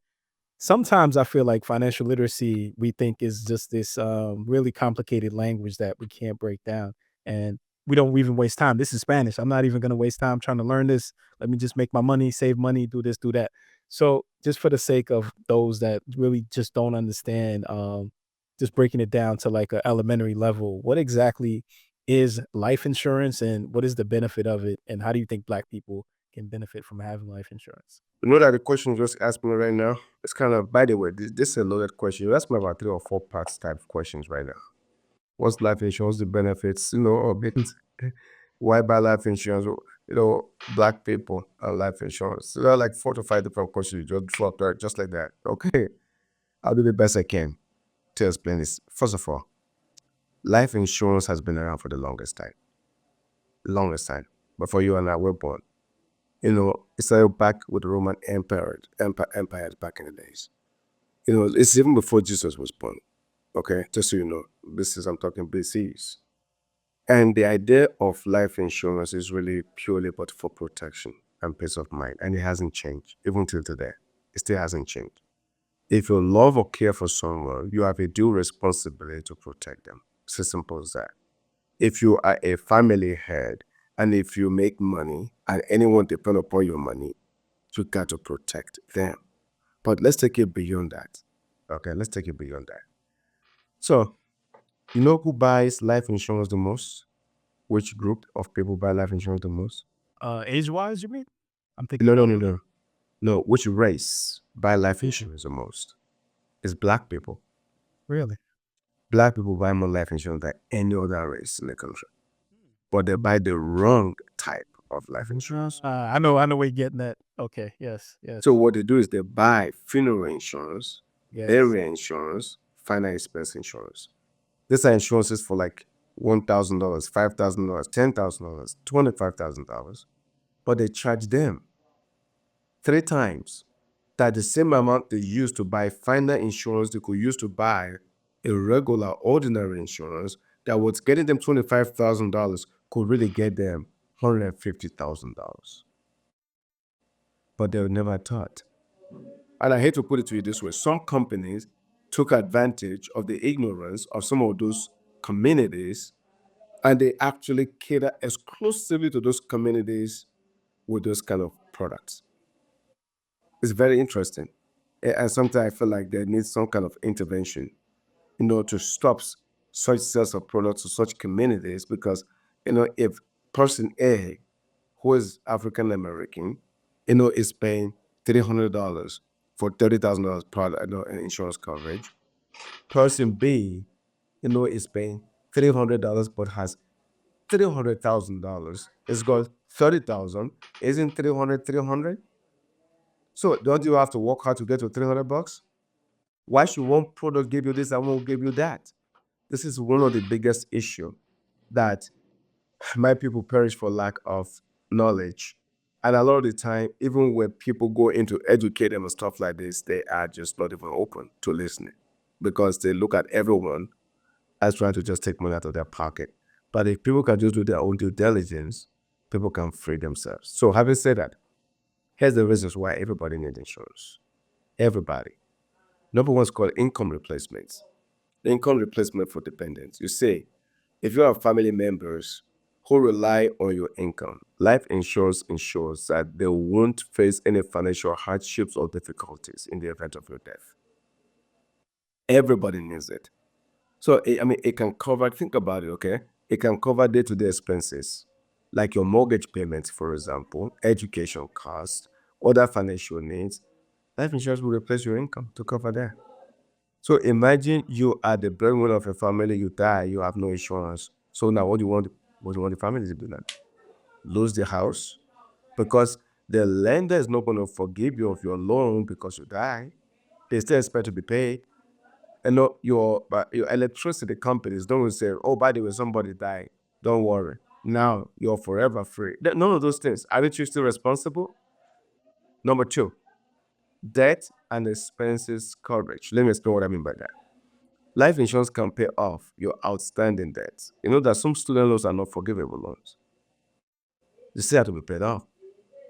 sometimes I feel like financial literacy we think is just this really complicated language that we can't break down, and we don't even waste time. This is Spanish. I'm not even going to waste time trying to learn this. Let me just make my money, save money, do this, do that. So, just for the sake of those that really just don't understand, just breaking it down to like a elementary level, what exactly is life insurance, and what is the benefit of it, and how do you think Black people can benefit from having life insurance? You know that the question you just asked me right now, it's kind of, by the way, this is a loaded question. You asked me about 3 or 4 parts type of questions right now. What's life insurance, the benefits, or why buy life insurance? Black people and life insurance. So there are like 4 to 5 different questions you just dropped right, just like that. Okay. I'll do the best I can to explain this. First of all, life insurance has been around for the longest time. Longest time. Before you and I were born. It started back with the Roman empires back in the days. It's even before Jesus was born. Okay, just so you know, I'm talking BCs. And the idea of life insurance is really purely but for protection and peace of mind. And it hasn't changed, even till today. It still hasn't changed. If you love or care for someone, you have a due responsibility to protect them. It's as simple as that. If you are a family head and if you make money and anyone depend upon your money, you got to protect them. But let's take it beyond that. Okay, let's take it beyond that. So, you know who buys life insurance the most? Which group of people buy life insurance the most? Age wise, you mean? I'm thinking No, no, about no, no. No, which race buy life insurance the most? It's Black people. really. Black people buy more life insurance than any other race in the country. But they buy the wrong type of life insurance. I know where you're getting at. Okay, yes, yes, So what they do is they buy funeral insurance, yes. area insurance, final expense insurance. These are insurances for like $1,000, $5,000, $10,000, $25,000. But they charge them 3 times that the same amount they use to buy final insurance they could use to buy a regular, ordinary insurance that was getting them $25,000 could really get them $150,000. But they were never taught. And I hate to put it to you this way, some companies took advantage of the ignorance of some of those communities and they actually cater exclusively to those communities with those kind of products. It's very interesting. And sometimes I feel like there needs some kind of intervention, to stop such sales of products to such communities because, if person A, who is African American, is paying $300 for $30,000 product, insurance coverage. Person B, is paying $300 but has $300,000. It's got 30,000. Isn't 300 300? So don't you have to work hard to get to $300? Why should one product give you this and one give you that? This is one of the biggest issue that My people perish for lack of knowledge. And a lot of the time, even when people go into educate them and stuff like this, they are just not even open to listening because they look at everyone as trying to just take money out of their pocket. But if people can just do their own due diligence, people can free themselves. So having said that, here's the reasons why everybody needs insurance. Everybody. Number one is called income replacements. The income replacement for dependents. You say, if you have family members who rely on your income, life insurance ensures that they won't face any financial hardships or difficulties in the event of your death. Everybody needs it. So, it can cover, think about it, okay? It can cover day to day expenses, like your mortgage payments, for example, education costs, other financial needs. Life insurance will replace your income to cover that. So imagine you are the breadwinner of a family, you die, you have no insurance. So now what do you want? What do you want the family to do now? Lose the house? Because the lender is not going to forgive you of your loan because you die. They still expect to be paid. And no, your electricity companies don't say, oh, by the way, somebody died. Don't worry. Now you're forever free. None of those things. Aren't you still responsible? Number two, debt and expenses coverage. Let me explain what I mean by that. Life insurance can pay off your outstanding debts. You know that some student loans are not forgivable loans. They still have to be paid off.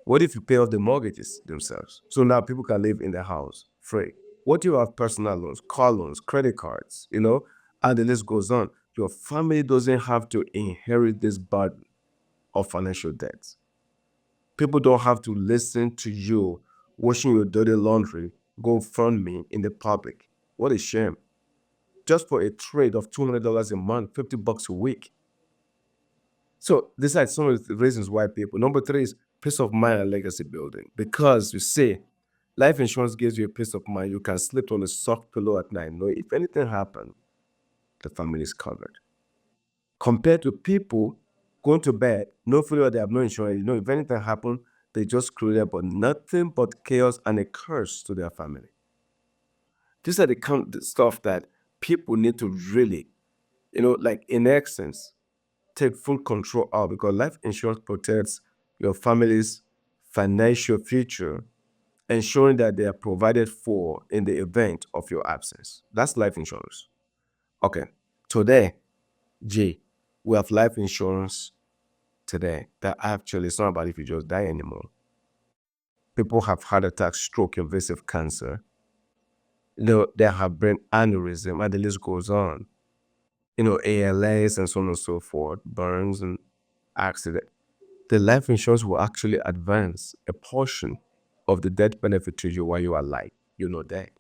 What if you pay off the mortgages themselves? So now people can live in their house free. What do you have personal loans, car loans, credit cards, and the list goes on. Your family doesn't have to inherit this burden of financial debts. People don't have to listen to you washing your dirty laundry, go fund me in the public. What a shame. Just for a trade of $200 a month, $50 a week. So these are some of the reasons why people. Number three is peace of mind and legacy building. Because you see, life insurance gives you a peace of mind. You can sleep on a soft pillow at night. No, if anything happened, the family is covered. Compared to people going to bed, no failure, they have no insurance. If anything happened, they just screw up, but nothing but chaos and a curse to their family. These are the stuff that people need to really, like in essence, take full control of, because life insurance protects your family's financial future, ensuring that they are provided for in the event of your absence. That's life insurance. Okay. Today, G, we have life insurance today that actually it's not about if you just die anymore. People have heart attack, stroke, invasive cancer. They have brain aneurysm, and the list goes on. ALS and so on and so forth, burns and accident. The life insurance will actually advance a portion of the death benefit to you while you are alive. Dead.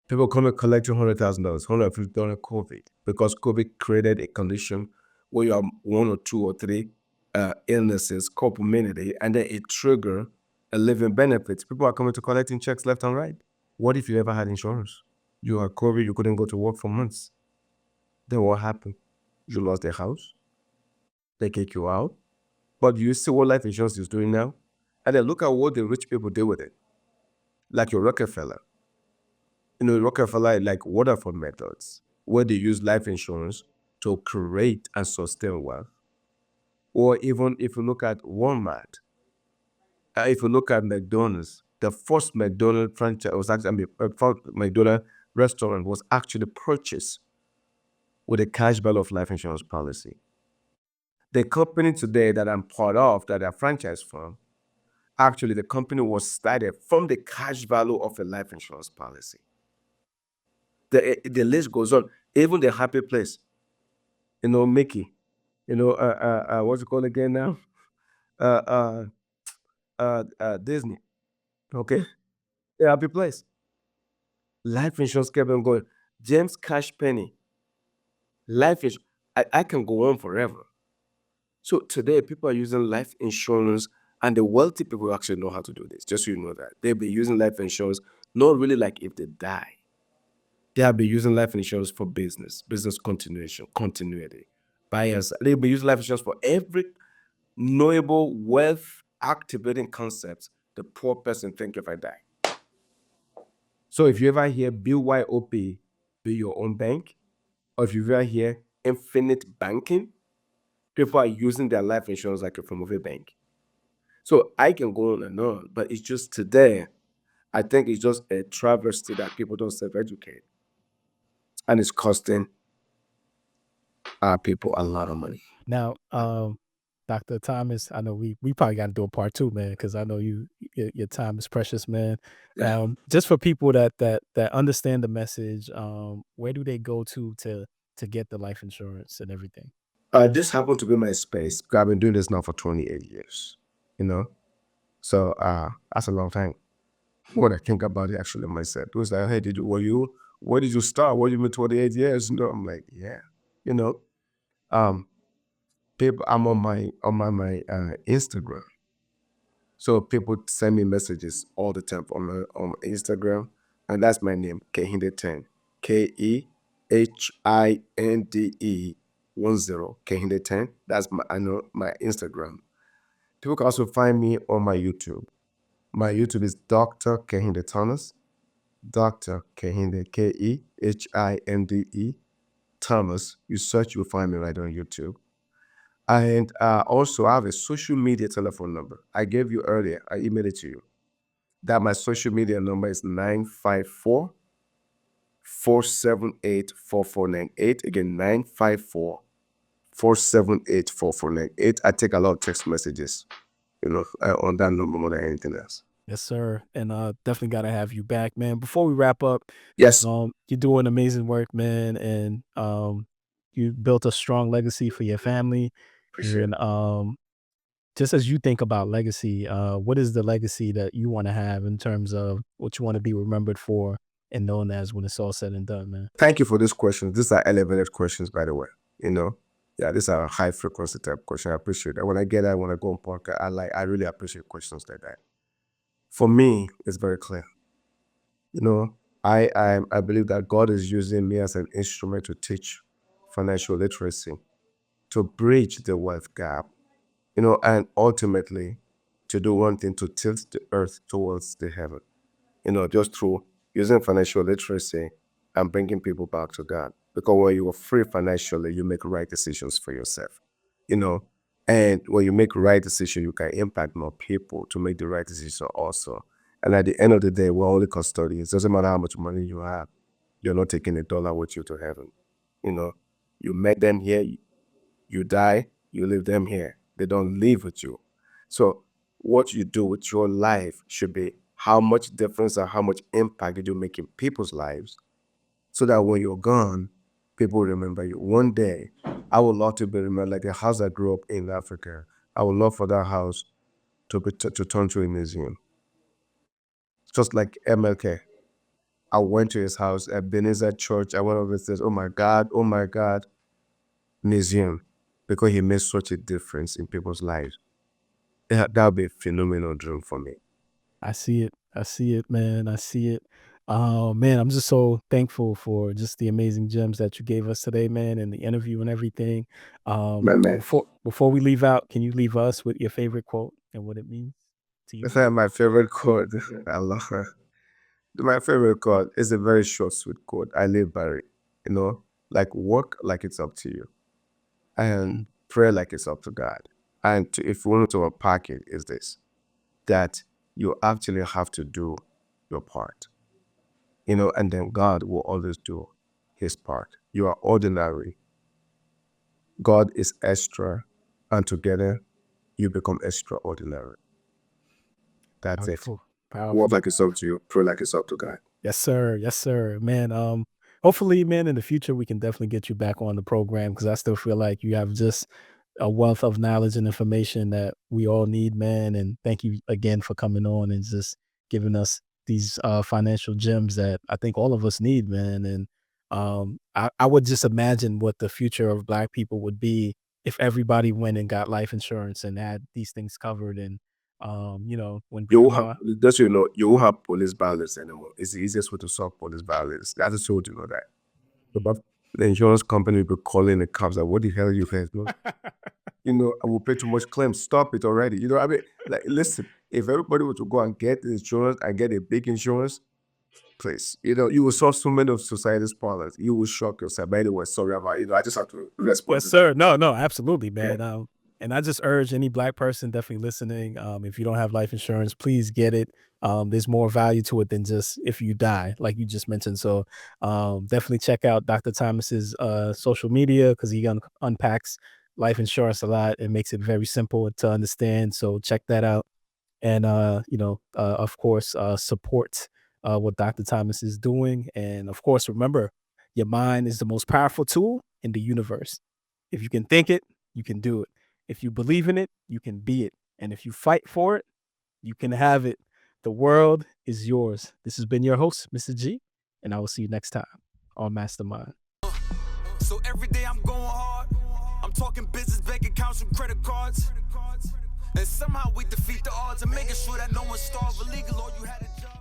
People come and collect $100,000, $150 during COVID, because COVID created a condition where you have one or two or three illnesses, community, and then it trigger a living benefits. People are coming to collecting checks left and right. What if you ever had insurance? You had COVID, you couldn't go to work for months. Then what happened? You lost the house. They kick you out. But you see what life insurance is doing now? And then look at what the rich people do with it. Like your Rockefeller. Rockefeller, like Waterford methods, where they use life insurance to create and sustain wealth. Or even if you look at Walmart, if you look at McDonald's, the first McDonald's franchise was actually, first McDonald's restaurant was actually purchased with a cash value of life insurance policy. The company today that I'm part of, that I'm franchise from, actually the company was started from the cash value of a life insurance policy. The list goes on. Even the happy place, Mickey, what's it called again now? Disney. Okay, the happy place. Life insurance kept on going. James Cash Penny, life insurance. I can go on forever. So today, people are using life insurance, and the wealthy people actually know how to do this. Just so you know that they'll be using life insurance, not really like if they die. They'll be using life insurance for business continuation, continuity. Buyers, they'll be using life insurance for every knowable wealth activating concept the poor person think if I die. So if you ever hear BYOP, be your own bank, or if you ever hear infinite banking, People are using their life insurance like a form of a bank. So I can go on and on, but it's just today, I think it's just a travesty that people don't self-educate. And it's costing our people a lot of money. Now, Dr. Thomas, I know we probably got to do a part two, man, because I know your time is precious, man. Yeah. Just for people that understand the message, where do they go to get the life insurance and everything? This happened to be my space because I've been doing this now for 28 years, you know? So that's a long time. When I think about it, actually, myself, it was like, hey, where did you start? What do you mean 28 years? You know, I'm like, yeah, you know, um, people, I'm on my Instagram. So people send me messages all the time on Instagram, and that's my name, Kehinde 10, KEHINDE 10, Kehinde 10. That's my Instagram. People can also find me on my YouTube. My YouTube is Dr. Kehinde Thomas, Dr. Kehinde KEHINDE Thomas. You search, you'll find me right on YouTube. And also, I have a social media telephone number I gave you earlier. I emailed it to you. That my social media number is 954 478 4498. Again, 954 478 4498. I take a lot of text messages, on that number more than anything else. Yes, sir. And definitely got to have you back, man. Before we wrap up, Yes. you're doing amazing work, man, and you built a strong legacy for your family. Appreciate And just as you think about legacy, what is the legacy that you want to have in terms of what you want to be remembered for and known as when it's all said and done, man? Thank you for these questions. These are elevated questions, by the way. Yeah, these are high frequency type questions. I appreciate that. When I get that, when I go on podcast, I really appreciate questions like that. For me, it's very clear. I believe that God is using me as an instrument to teach financial literacy, to bridge the wealth gap, and ultimately to do one thing, to tilt the earth towards the heaven, just through using financial literacy and bringing people back to God. Because when you are free financially, you make right decisions for yourself, and when you make right decision, you can impact more people to make the right decision also. And at the end of the day, we're only custodians. It doesn't matter how much money you have. You're not taking a dollar with you to heaven. You met them here, you die, you leave them here. They don't live with you. So what you do with your life should be how much difference or how much impact did you make in people's lives, so that when you're gone, people remember you. One day, I would love to be remembered like the house I grew up in Africa. I would love for that house to turn to a museum. Just like MLK. I went to his house at Ebenezer Church. I went over and said, oh my God, museum. Because he made such a difference in people's lives. That would be a phenomenal dream for me. I see it. I see it, man. I see it. Man, I'm just so thankful for just the amazing gems that you gave us today, man, and the interview and everything. Man. Before we leave out, can you leave us with your favorite quote and what it means to you? That's my favorite quote. I love her. My favorite quote is a very short, sweet quote. I live by it. Like work like it's up to you, and pray like it's up to God. And if you want to unpack it, is this: that you actually have to do your part, and then God will always do His part. You are ordinary. God is extra, and together you become extraordinary. That's it. Powerful. Powerful. Work like it's up to you. Pray like it's up to God. Yes, sir. Yes, sir. Man, hopefully, man, in the future we can definitely get you back on the program because I still feel like you have just a wealth of knowledge and information that we all need, man. And thank you again for coming on and just giving us these financial gems that I think all of us need, man. And I would just imagine what the future of Black people would be if everybody went and got life insurance and had these things covered. And when You you will know, have, just so you know, you won't have police violence anymore. It's the easiest way to solve police violence. I just told you know that. But the insurance company will be calling the cops like, what the hell are you guys doing? I will pay too much claims. Stop it already. Like, listen, if everybody were to go and get insurance and get a big insurance, place. You know, you will solve so many of society's problems. You will shock yourself. But anyway, sorry about, I just have to respond Yes, to that. sir. No, absolutely, man. And I just urge any Black person definitely listening, if you don't have life insurance, please get it. There's more value to it than just if you die, like you just mentioned. So definitely check out Dr. Thomas's social media because he unpacks life insurance a lot and makes it very simple to understand. So check that out. And of course, support what Dr. Thomas is doing. And of course, remember, your mind is the most powerful tool in the universe. If you can think it, you can do it. If you believe in it, you can be it. And if you fight for it, you can have it. The world is yours. This has been your host, Mr. G, and I will see you next time on Mastermind. So every day I'm going hard. I'm talking business, bank accounts, and credit cards. And somehow we defeat the odds and making sure that no one starve illegal or you had a job.